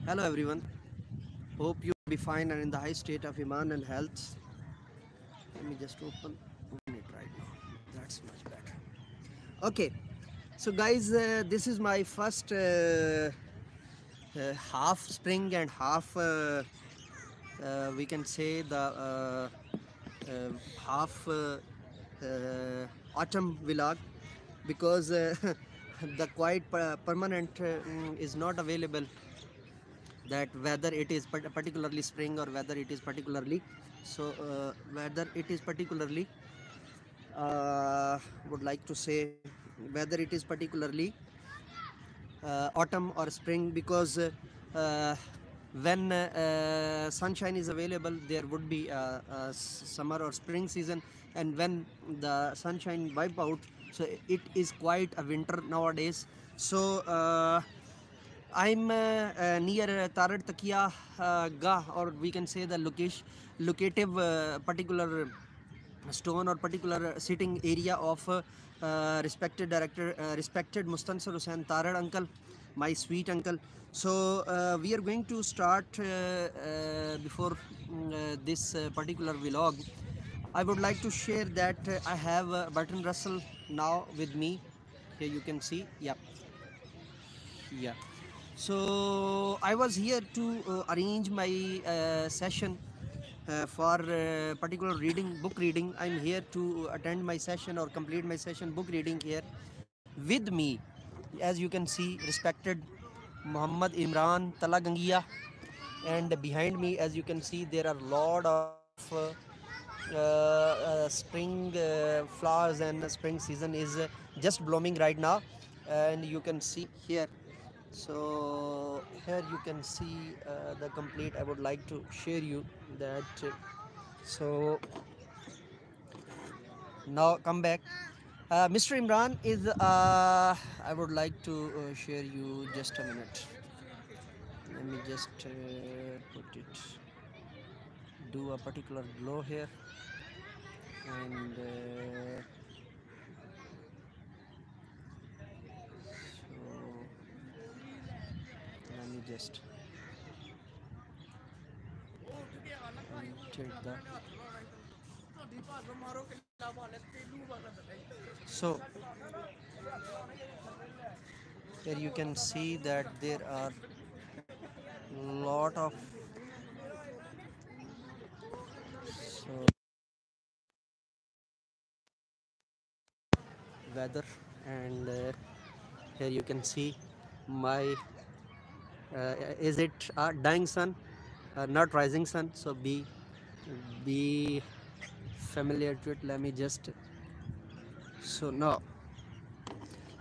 Hello everyone, hope you will be fine and in the high state of Iman and health. Let me just open it right now, that's much better. Okay, so guys, this is my first half spring and half we can say the half autumn vlog, because the quite permanent is not available, that whether it is particularly spring or whether it is particularly whether it is particularly would like to say whether it is particularly autumn or spring, because when sunshine is available there would be summer or spring season, and when the sunshine wipe out, so it is quite a winter nowadays. So I'm near Tarad Takia Gah, or we can say the locative particular stone or particular sitting area of respected director, respected Mustansir Hussain Tarad uncle, my sweet uncle. So we are going to start before this particular vlog. I would like to share that I have Burton Russell now with me. Here you can see, yeah. So I was here to arrange my session for particular book reading. I'm here to attend my session or complete my session book reading here. With me, as you can see, respected Muhammad Imran Talagangia, and behind me, as you can see, there are a lot of spring flowers, and spring season is just blooming right now, and you can see here. So here you can see the complete. I would like to share you that. So now come back. Mr. Imran is. I would like to share you just a minute. Let me just put it. Do a particular glow here, and so let me just take that. So here you can see that there are lot of weather, and here you can see my is it dying sun, not rising sun, so be familiar to it. Let me just, so now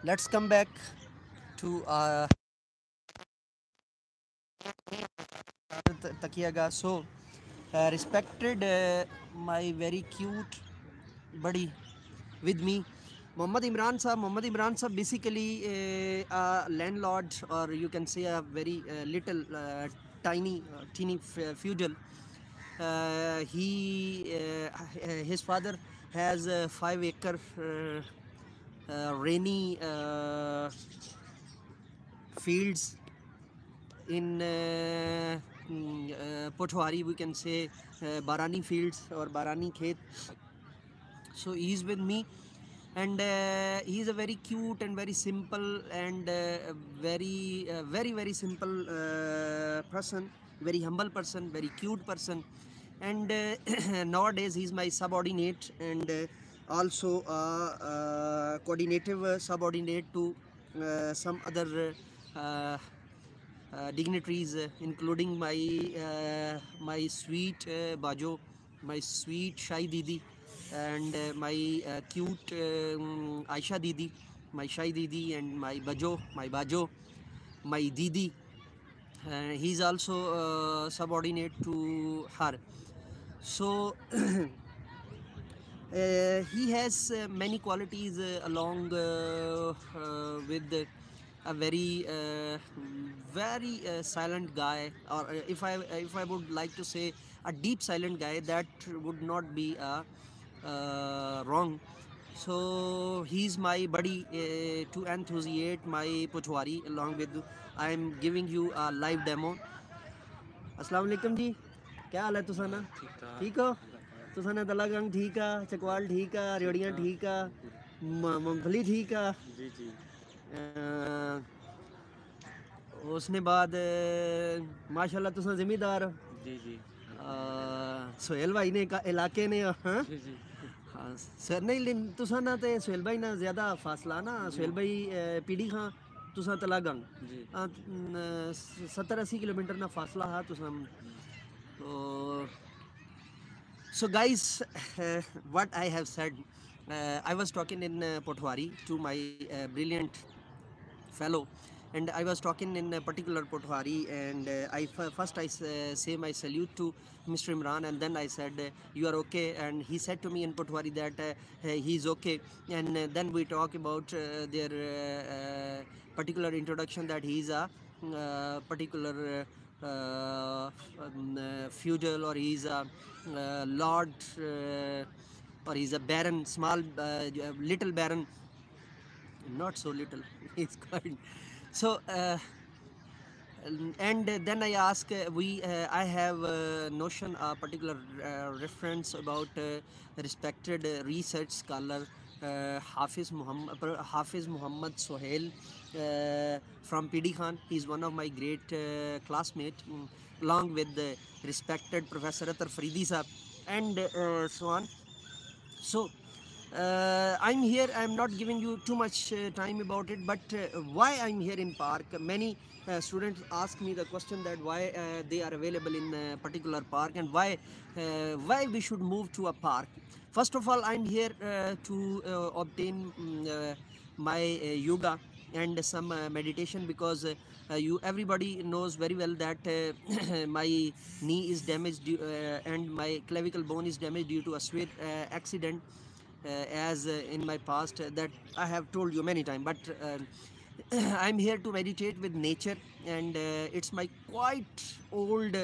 let's come back to Takiyaga. So respected my very cute buddy with me, Muhammad Imran Sahab. Muhammad Imran Sahab basically a landlord, or you can say a very little teeny feudal. His father has 5-acre rainy fields in Potwari, we can say Barani fields or Barani Khet. So he's with me, and he's a very cute and very simple and very simple person, very humble person, very cute person, and nowadays he's my subordinate, and also coordinative subordinate to some other dignitaries, including my sweet Bajo, my sweet Shai Didi, and my cute Aisha Didi, my Shai Didi, and my Bajo, my Didi. He's also subordinate to her. So he has many qualities along with a very silent guy, or if I would like to say a deep silent guy, that would not be wrong. So he's my buddy to enthusiate my Pochwari. Along with I am giving you a live demo. अस्सलाम वालेकुम जी, क्या हाल है तुसाना? ठीक हो? तुसाना तला गंग ठीक है, चकवाल ठीक है, रेवड़ियाँ ठीक है, मूंगफली ठीक है जी जी। उसने बाद माशाल्लाह तुसा ज़िम्मेदार जी जी। सोहेल भाई ने इलाके ने हाँ जी जी। हाँ सर नहीं तुसाना ते सोहेल भाई ना ज़्यादा फासला ना, सोहेल भाई पीड़ी खां तुसा तला गंग 70-80 किलोमीटर ना फासला है तुसा। So guys, what I have said, I was talking in Potwari to my brilliant fellow, and I was talking in a particular Potwari, and first I say my salute to Mr. Imran, and then I said you are okay, and he said to me in Potwari that he is okay, and then we talk about their particular introduction, that he is a particular feudal, or he is a lord, or he is a baron, small little baron, not so little, he's quite so and then I ask I have notion a particular reference about respected research scholar Hafiz Muhammad Sohail from PD Khan. He is one of my great classmates, along with the respected Professor Atar Faridi Sahab, and so on. So I'm here, I'm not giving you too much time about it, but why I'm here in park. Many students ask me the question that why they are available in a particular park, and why we should move to a park. First of all, I'm here to obtain my yoga and some meditation, because everybody knows very well that my knee is damaged and my clavicle bone is damaged due to a severe accident, as in my past, that I have told you many times. But I'm here to meditate with nature, and it's my quite old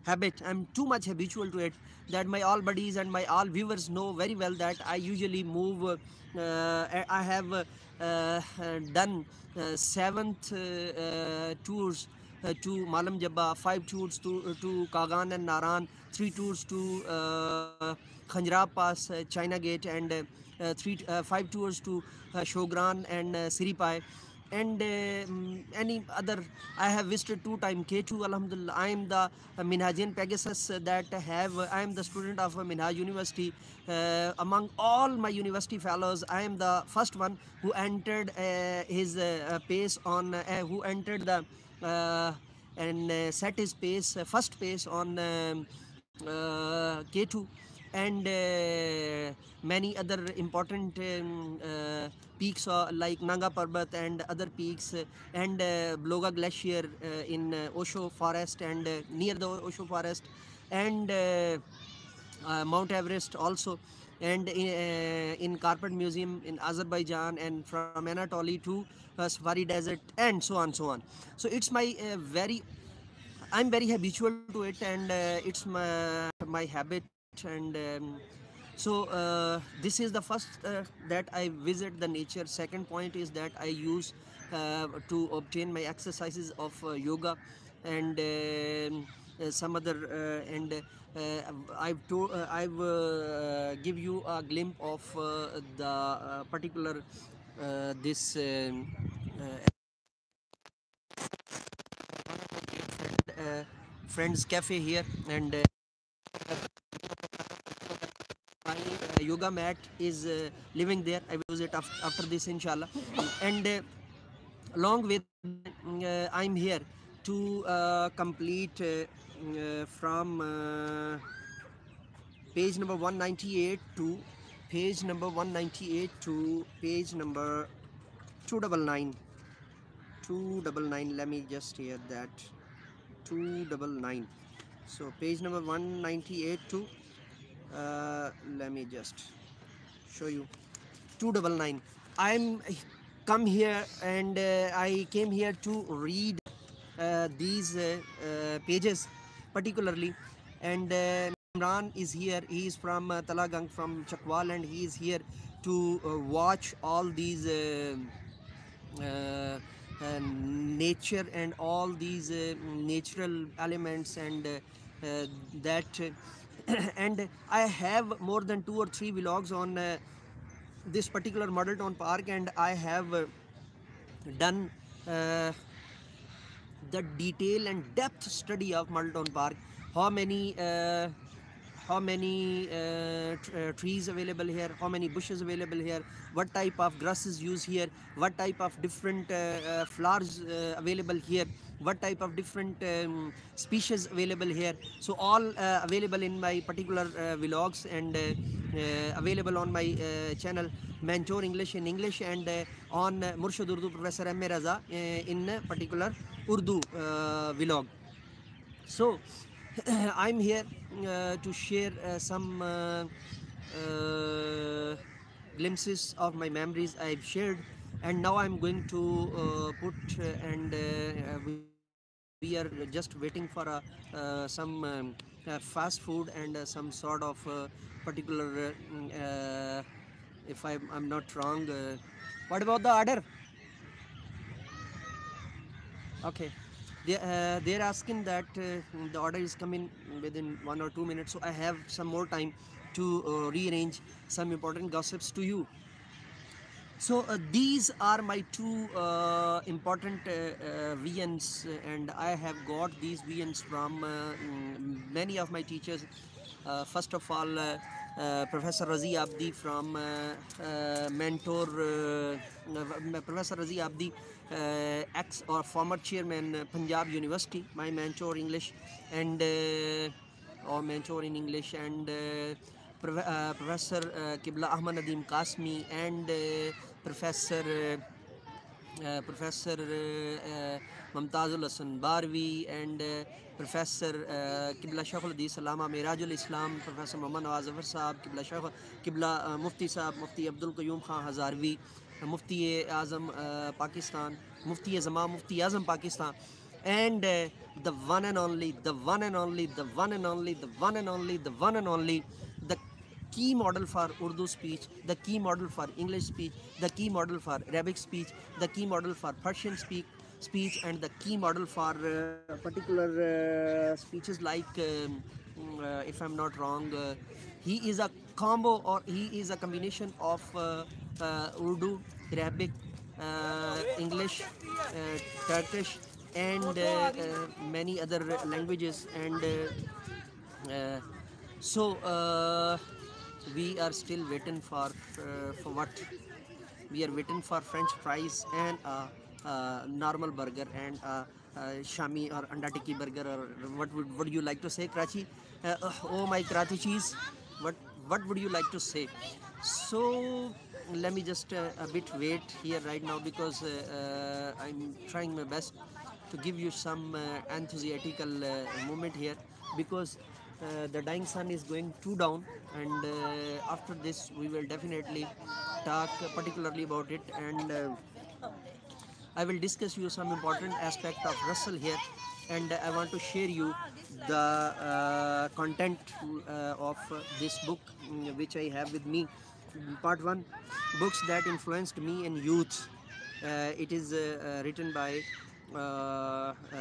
habit. I'm too much habitual to it, that my all buddies and my all viewers know very well that I usually move. I have done 7th tours to Malam Jabba, 5 tours to Kagan and Naran, 3 tours to Khanjra Pass, China Gate, and 5 tours to Shogran and Siripai, and any other. I have visited 2 times K2. Alhamdulillah, I am the Minhajian Pegasus that have. I am the student of Minhaj University. Among all my university fellows, I am the first one who entered his pace on. Who entered the and set his pace, first pace on K2, and many other important peaks like Nanga Parbat and other peaks, and Bloga Glacier in Osho Forest, and near the Osho Forest, and Mount Everest also, and in Carpet Museum in Azerbaijan, and from Anatolia to Safari Desert, and so on, so on. So it's my I'm very habitual to it, and it's my habit, and so this is the first that I visit the nature. Second point is that I use to obtain my exercises of yoga, and some other and I've give you a glimpse of the particular this friends cafe here, and my yoga mat is living there. I will use it after this, inshallah. And along with I'm here to complete from page number 198 to page number 198 to page number 299. Let me just hear that. 299. So page number 198 to let me just show you 299. I'm come here, and I came here to read these pages particularly, and Imran is here. He is from Talagang, from Chakwal, and he is here to watch all these nature and all these natural elements and that and I have more than 2 or 3 vlogs on this particular model town park, and I have done the detail and depth study of model town park. How many trees available here, how many bushes available here, what type of grasses used here, what type of different flowers available here, what type of different species available here. So all available in my particular vlogs, and available on my channel Mentor English in English, and on Murshid Urdu Professor MA Raza in particular Urdu vlog. So I'm here to share some glimpses of my memories I've shared, and now I'm going to put and we are just waiting for some fast food and some sort of particular if I'm not wrong. What about the order? Okay. They're asking that the order is coming within 1 or 2 minutes, so I have some more time to rearrange some important gossips to you. So these are my two important VNs, and I have got these VNs from many of my teachers. First of all, Professor Razi Abdi from Mentor, Professor Razi Abdi, ex or former chairman Punjab University, my mentor English, and or mentor in English, and Professor Qibla Ahmad Nadeem Qasmi, and Professor Mumtazul Hasan Barwi, and Professor Qibla Shaykhul Hadith Allama Mirajul Islam, Professor Muhammad Ahmad Raza, Qibla Shaykh, Qibla Mufti Sahab, Mufti Abdul Qayyum Khan Hazarvi, Mufti Azam Pakistan, Mufti Azama, Mufti Azam Pakistan, and the one and only, the one and only, the one and only, the one and only, the one and only, the key model for Urdu speech, the key model for English speech, the key model for Arabic speech, the key model for Persian speech, and the key model for particular speeches like, if I'm not wrong, he is a combo, or he is a combination of Urdu, Arabic, English, Turkish, and many other languages, and so we are still waiting for what? We are waiting for French fries and normal burger and Shami or Anda Tikki burger, or what would you like to say, Karachi? Oh my Karachi cheese, what would you like to say? So let me just a bit wait here right now, because I'm trying my best to give you some enthusiastical moment here, because the dying sun is going too down, and after this we will definitely talk particularly about it, and I will discuss you some important aspect of Russell here, and I want to share you the content of this book which I have with me. Part 1, books that influenced me in youth. It is written by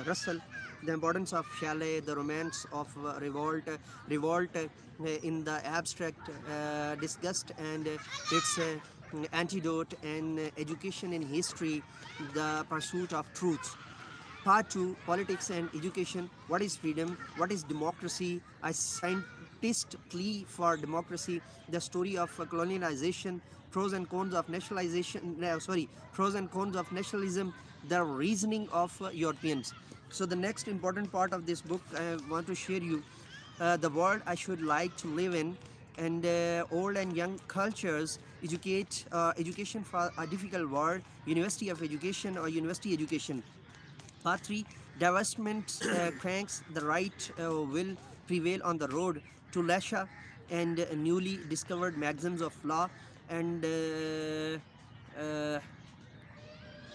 Russell. The importance of chalet, the romance of revolt in the abstract, disgust and its antidote, and education in history, the pursuit of truth. Part 2, politics and education. What is freedom? What is democracy? A scientist plea for democracy. The story of colonialization. Pros and cons of nationalization. Pros and cons of nationalism. The reasoning of Europeans. So the next important part of this book I want to share you. The world I should like to live in, and old and young cultures, education for a difficult world, University of Education or University Education. Part 3, divestment cranks, the right will prevail on the road to Lasha, and newly discovered maxims of law, and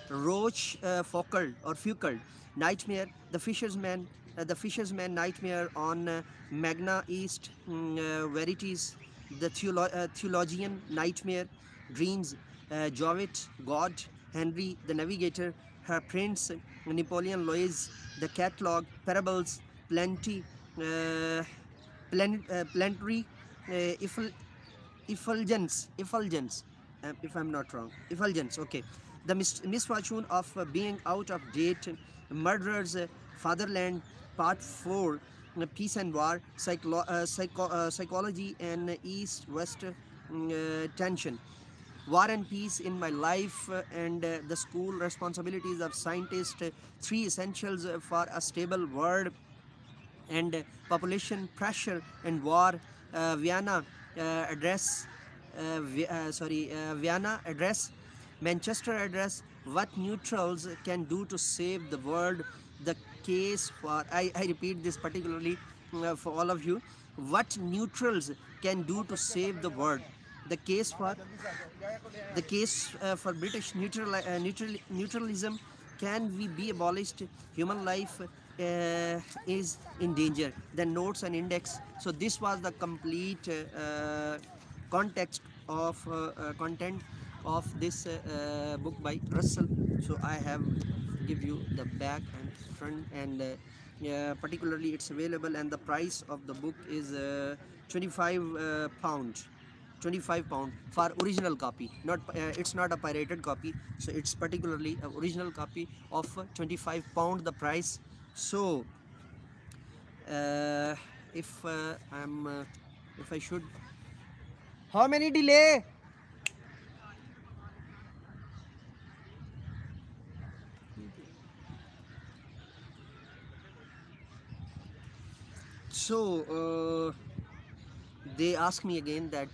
Roche Foucault, Nightmare, The Fisherman, The Fisherman Nightmare on Magna East Verities, The Theologian Nightmare, Dreams, Jovit, God, Henry the Navigator, Her Prince, Napoleon Louis, The Catalog, Parables, Plenty, Planetary, Effulgence, if I'm not wrong, Effulgence, okay. The Misfortune of Being Out of Date, Murderers, Fatherland, Part 4, Peace and War, Psychology and East-West Tension, War and Peace in My Life, and the School Responsibilities of Scientists, 3 Essentials for a Stable World, and Population Pressure and War, Vienna Address, Vienna Address, Manchester Address, What Neutrals Can Do to Save the World, The Case for, I repeat this particularly for all of you, What Neutrals Can Do to Save the World, the case for British neutralism, Can We Be Abolished, Human Life is in danger, then notes and index. So this was the complete context of content of this book by Russell. So I have give you the back and front, and particularly it's available, and the price of the book is 25 pound for original copy, not it's not a pirated copy, so it's particularly an original copy of 25 pound the price. So if I should, how many delay? So they ask me again that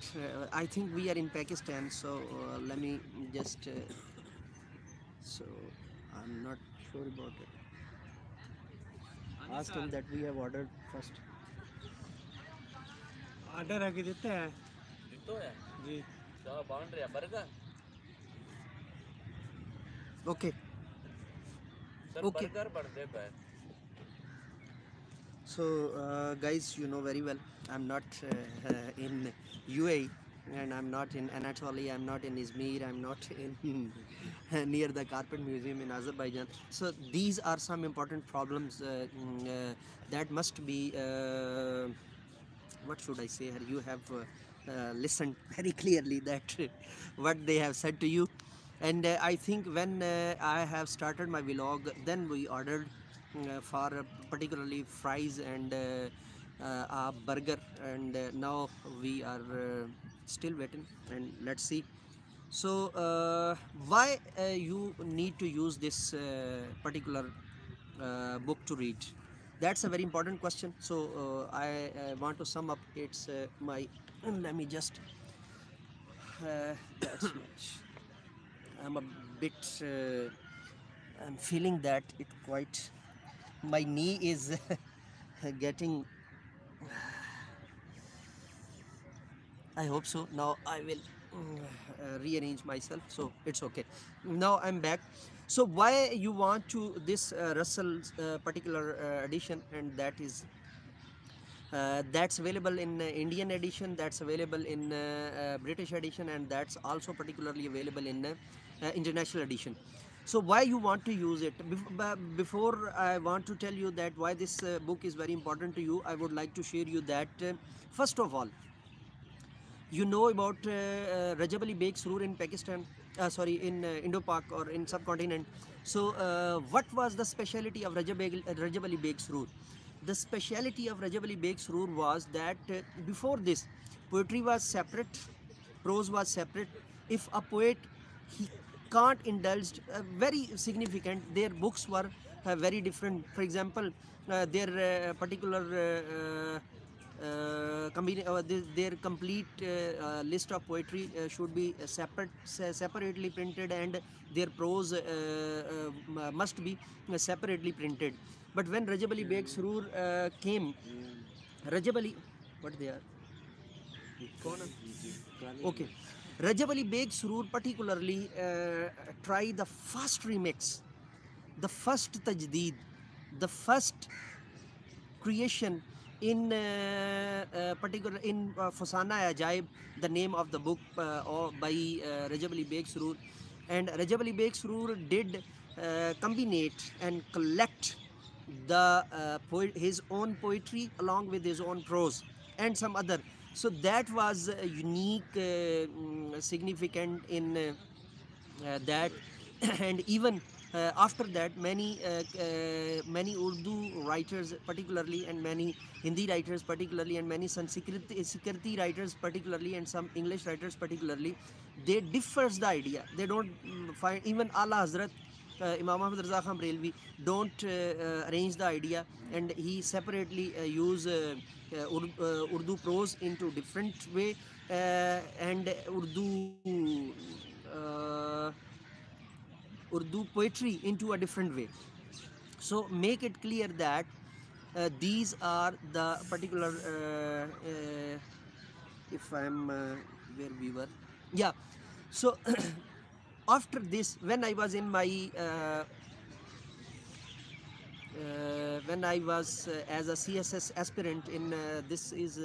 I think we are in Pakistan, so let me just so I'm not sure about it. Ask him that we have ordered first. Order आके देते हैं जी Okay. Okay. So guys, you know very well I'm not in UAE, and I'm not in Anatolia, I'm not in Izmir, I'm not in near the Carpet Museum in Azerbaijan. So these are some important problems that must be what should I say here? You have listened very clearly that what they have said to you, and I think when I have started my vlog, then we ordered for particularly fries and a burger, and now we are still waiting, and let's see. So why you need to use this particular book to read? That's a very important question. So I want to sum up. It's my, let me just that's much. I'm a bit I'm feeling that it quite, my knee is getting, I hope so. Now I will rearrange myself, so it's okay. Now I'm back. So why you want to this Russell's particular edition, and that is that's available in Indian edition, that's available in British edition, and that's also particularly available in international edition. So why you want to use it? Before I want to tell you that why this book is very important to you, I would like to share you that first of all, you know about Rajab Ali Beg's Surur in Pakistan, in Indo-Pak or in subcontinent. So what was the speciality of Rajab Ali Beg's Surur? The speciality of Rajab Ali Beg's Surur was that before this, poetry was separate, prose was separate. If a poet, he can't indulge, very significant, their books were very different. For example, their particular their complete list of poetry should be separately printed, and their prose must be separately printed. But when Rajab Ali Beg's Surur came, Rajab Ali, what they are? Okay. Rajab Ali Beg's Surur particularly try the first remix, the first tajdeed, the first creation in particular in Fasana Ajaib, the name of the book or by Rajab Ali Beg Surur. And Rajab Ali Beg Surur did combine and collect the his own poetry along with his own prose and some other. So that was unique, significant in that. And even after that, many Urdu writers particularly, and many Hindi writers particularly, and many Sanskriti writers particularly, and some English writers particularly, they differs the idea. They don't find, even Ala Hazrat Imam Ahmad Raza Khan Brelvi don't arrange the idea, and he separately use Urdu prose into different way, and Urdu poetry into a different way. So make it clear that these are the particular, if I'm where we were, yeah. So after this, when I was in my when I was as a CSS aspirant in this is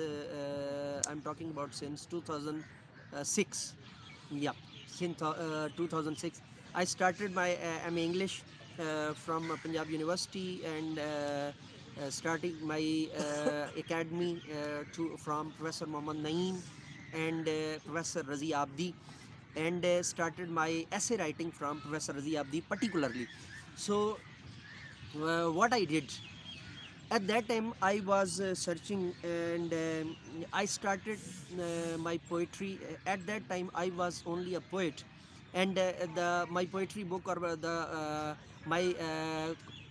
I'm talking about since 2006, yeah, since 2006 I started my MA English from Punjab University, and starting my academy from Professor Muhammad Naeem and Professor Razi Abdi, and started my essay writing from Professor Razi Abdi particularly. So what I did at that time, I was searching, and I started my poetry. At that time I was only a poet, and my poetry book, or my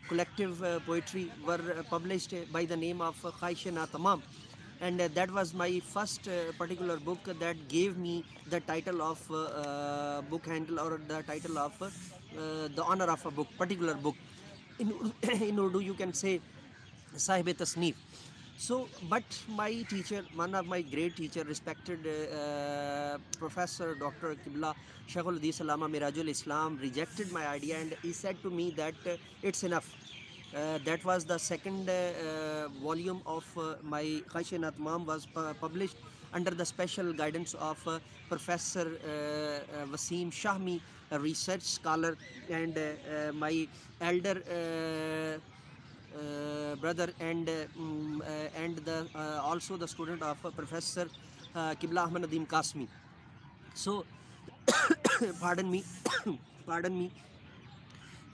collective poetry were published by the name of Khaishe-Na Tamam, and that was my first particular book that gave me the title of book handle, or the title of the honor of a book, particular book. In Urdu you can say Sahibzada. So, but my teacher, one of my great teacher, respected Professor Dr. Qibla Shaykhul Hadith Allama Mirajul Islam, rejected my idea, and he said to me that it's enough. That was the second volume of my Khaishe-Na Tamam was published under the special guidance of Professor Wasim Shahmi, a research scholar, and my elder brother, and the also the student of Professor Qibla Ahmad Nadeem Kasmi. So pardon me pardon me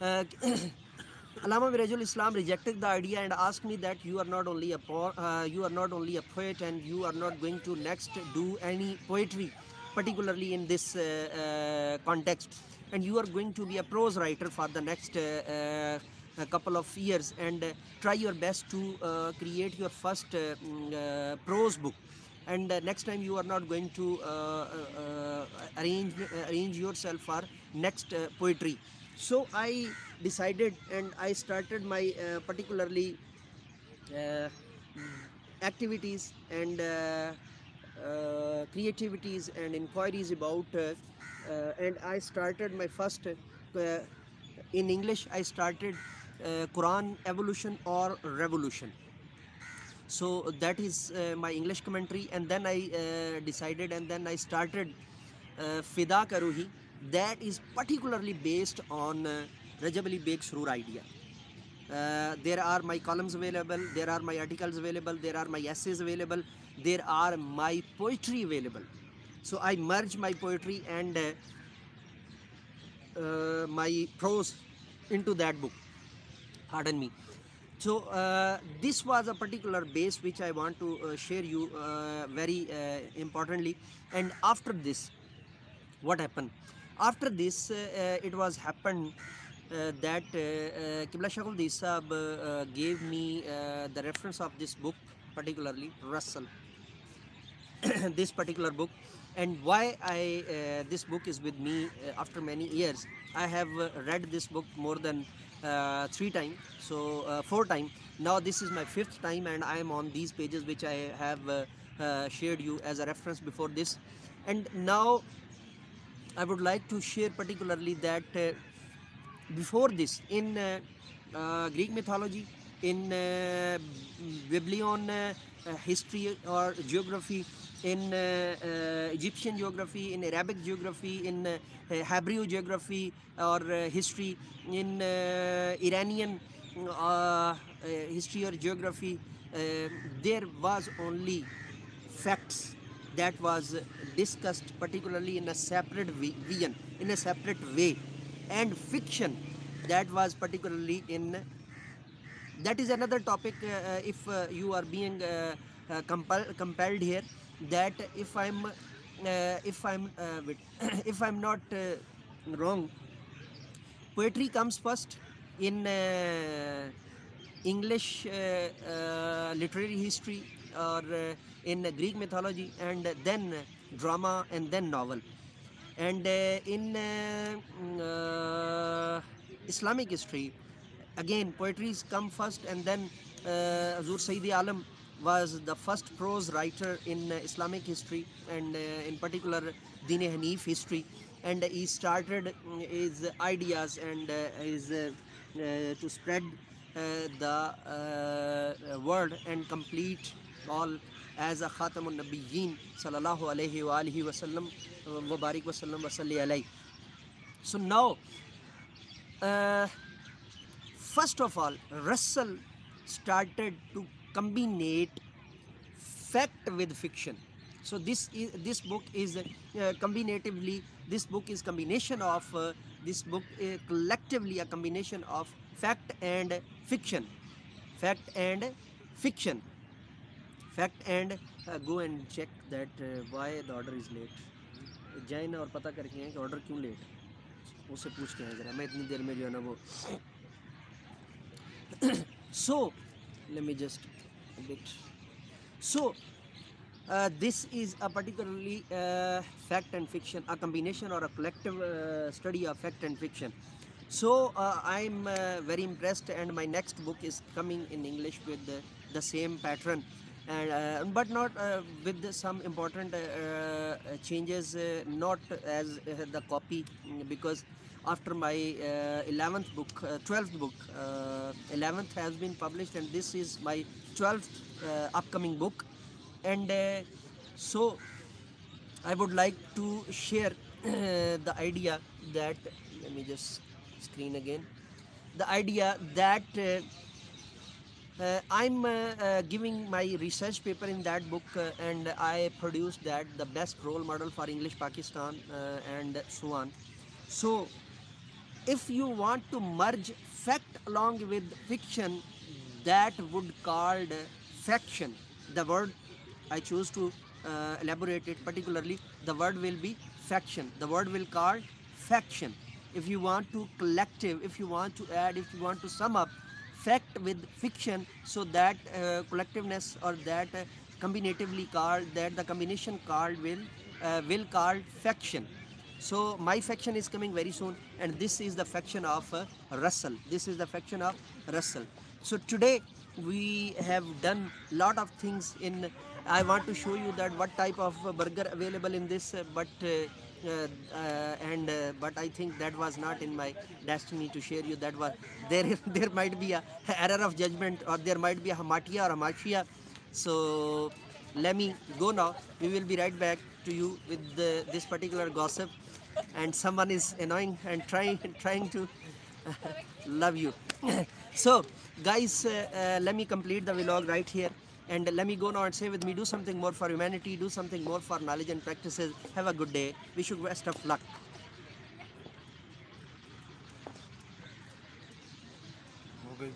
Allama Mirajul Islam rejected the idea and asked me that you are not only a poet, and you are not going to next do any poetry, particularly in this context, and you are going to be a prose writer for the next a couple of years, and try your best to create your first prose book, and next time you are not going to arrange yourself for next poetry. So I decided, and I started my particularly activities and creativities and inquiries about and I started my first in English I started Quran Evolution or Revolution. So that is my English commentary, and then I decided, and then I started Fida Karuhi, that is particularly based on Rajab Ali Beg Surur idea. There are my columns available, there are my articles available, there are my essays available, there are my poetry available. So I merge my poetry and my prose into that book. Pardon me. So this was a particular base which I want to share you very importantly. And after this, what happened? After this, it was happened that Qibla Shaykhul Hadith Sahab gave me the reference of this book, particularly Russell, this particular book. And why this book is with me after many years. I have read this book more than 3 times, so 4 times. Now this is my 5th time, and I am on these pages which I have shared you as a reference before this. And now I would like to share particularly that before this in Greek mythology in Babylon history or geography, in Egyptian geography, in Arabic geography, in Hebrew geography or history, in Iranian history or geography, there was only facts that was discussed particularly in a separate vision, in a separate way, and fiction that was particularly in, that is another topic. If you are being compelled here, that if I'm if I'm not wrong, poetry comes first in English literary history or in Greek mythology, and then drama, and then novel. And in Islamic history, again poetries come first, and then Hazur Sayyid Alam was the first prose writer in Islamic history, and in particular Deen Hanif history, and he started his ideas and his to spread the word and complete all as a Khatamun Nabiyyin sallallahu alayhi wa alihi wa sallam wa barik wa sallam wa salli alayhi. So now, first of all, Russell started to combine fact with fiction. So this book is combinatively, this book is combination of this book collectively a combination of fact and fiction, fact and fiction, fact and go and check that why the order is late. जाए ना और पता करके हैं कि order क्यों late, उससे पूछ के हैं ज़रा, मैं इतनी देर में जो है ना वो. So let me just a bit. So this is a particularly fact and fiction, a combination or a collective study of fact and fiction. So I'm very impressed, and my next book is coming in English with the same pattern, and but not with some important changes, not as the copy, because after my 11th book, 12th book, 11th has been published, and this is my 12th upcoming book. And so I would like to share the idea that, let me just screen again, the idea that I'm giving my research paper in that book, and I produced that the best role model for English Pakistan and so on. So if you want to merge fact along with fiction, that would called faction. The word I choose to elaborate it particularly, the word will be faction. The word will call faction. If you want to collective, if you want to add, if you want to sum up fact with fiction, so that collectiveness or that combinatively called, that the combination called will call faction. So my faction is coming very soon, and this is the faction of Russell. This is the faction of Russell. So today we have done lot of things in, I want to show you that what type of burger available in this, but I think that was not in my destiny to share you. That was there might be a error of judgment, or there might be a hamatia or hamashia. So let me go now. We will be right back to you with this particular gossip, and someone is annoying and trying to love you. So guys, let me complete the vlog right here, and let me go now and say with me, do something more for humanity, do something more for knowledge and practices. Have a good day. Wish you best of luck. हो गई.